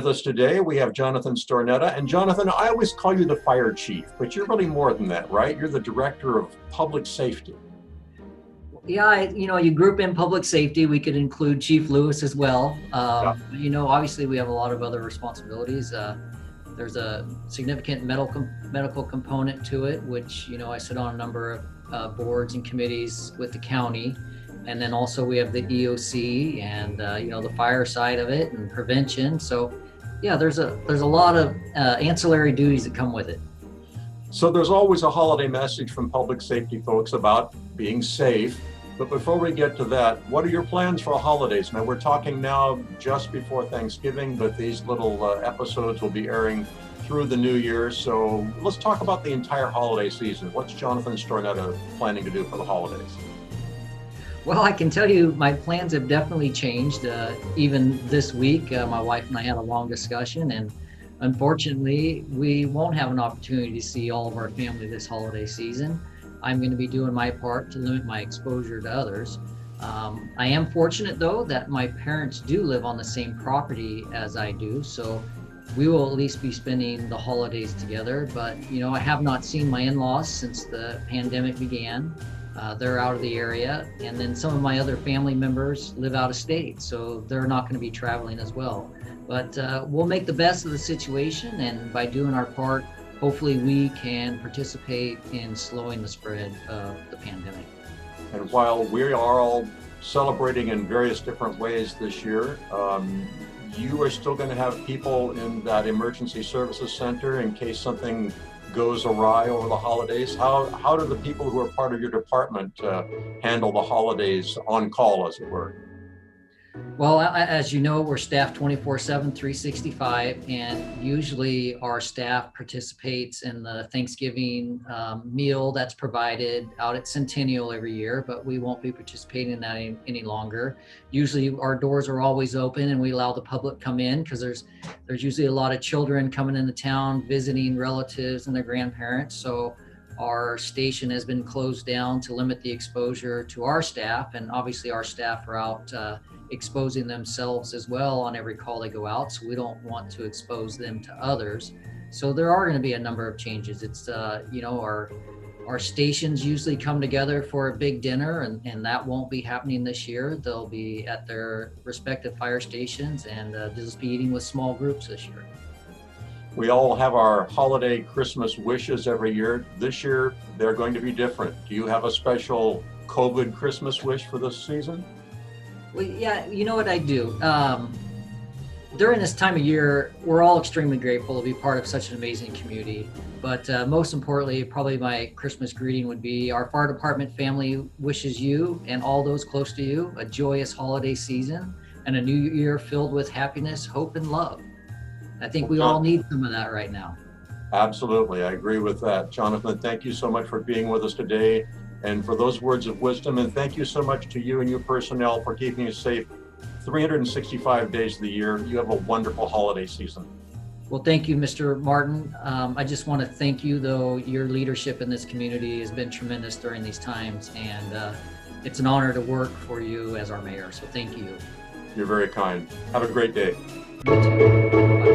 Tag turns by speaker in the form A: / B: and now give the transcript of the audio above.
A: With us today, we have Jonathon Stornetta. And Jonathon, I always call you the fire chief, but you're really more than that, right? You're the director of public safety.
B: Yeah, you group in public safety. We could include Chief Lewis as well. Obviously we have a lot of other responsibilities. There's a significant medical component to it, which, I sit on a number of boards and committees with the county. And then also we have the EOC and, the fire side of it and prevention. So yeah, there's a lot of ancillary duties that come with it.
A: So there's always a holiday message from public safety folks about being safe. But before we get to that, what are your plans for holidays? Now, we're talking now just before Thanksgiving, but these little episodes will be airing through the new year. So let's talk about the entire holiday season. What's Jonathon Stornetta planning to do for the holidays?
B: Well, I can tell you my plans have definitely changed. Even this week, my wife and I had a long discussion, and unfortunately, we won't have an opportunity to see all of our family this holiday season. I'm going to be doing my part to limit my exposure to others. I am fortunate, though, that my parents do live on the same property as I do, so we will at least be spending the holidays together. But, I have not seen my in-laws since the pandemic began. They're out of the area, and then some of my other family members live out of state, so they're not going to be traveling as well. But we'll make the best of the situation, and by doing our part, hopefully we can participate in slowing the spread of the pandemic.
A: And while we are all celebrating in various different ways this year, you are still going to have people in that emergency services center in case something goes awry over the holidays. How do the people who are part of your department handle the holidays on call, as it were?
B: Well, as you know, we're staffed 24/7, 365, and usually our staff participates in the Thanksgiving meal that's provided out at Centennial every year, but we won't be participating in that any longer. Usually our doors are always open and we allow the public come in because there's usually a lot of children coming into town visiting relatives and their grandparents. So our station has been closed down to limit the exposure to our staff, and obviously our staff are out exposing themselves as well on every call they go out, so we don't want to expose them to others. So there are going to be a number of changes. It's our stations usually come together for a big dinner, and that won't be happening this year. They'll be at their respective fire stations, and they'll just be eating with small groups this year.
A: We all have our holiday Christmas wishes every year. This year, they're going to be different. Do you have a special COVID Christmas wish for this season?
B: Well, yeah, you know what I do. During this time of year, we're all extremely grateful to be part of such an amazing community. But most importantly, probably my Christmas greeting would be our fire department family wishes you and all those close to you a joyous holiday season and a new year filled with happiness, hope, and love. I think we all need some of that right now.
A: Absolutely, I agree with that. Jonathon, thank you so much for being with us today and for those words of wisdom. And thank you so much to you and your personnel for keeping us safe 365 days of the year. You have a wonderful holiday season.
B: Well, thank you, Mr. Martin. I just want to thank you, though. Your leadership in this community has been tremendous during these times, and it's an honor to work for you as our mayor. So thank you.
A: You're very kind. Have a great day.
B: You too. Bye.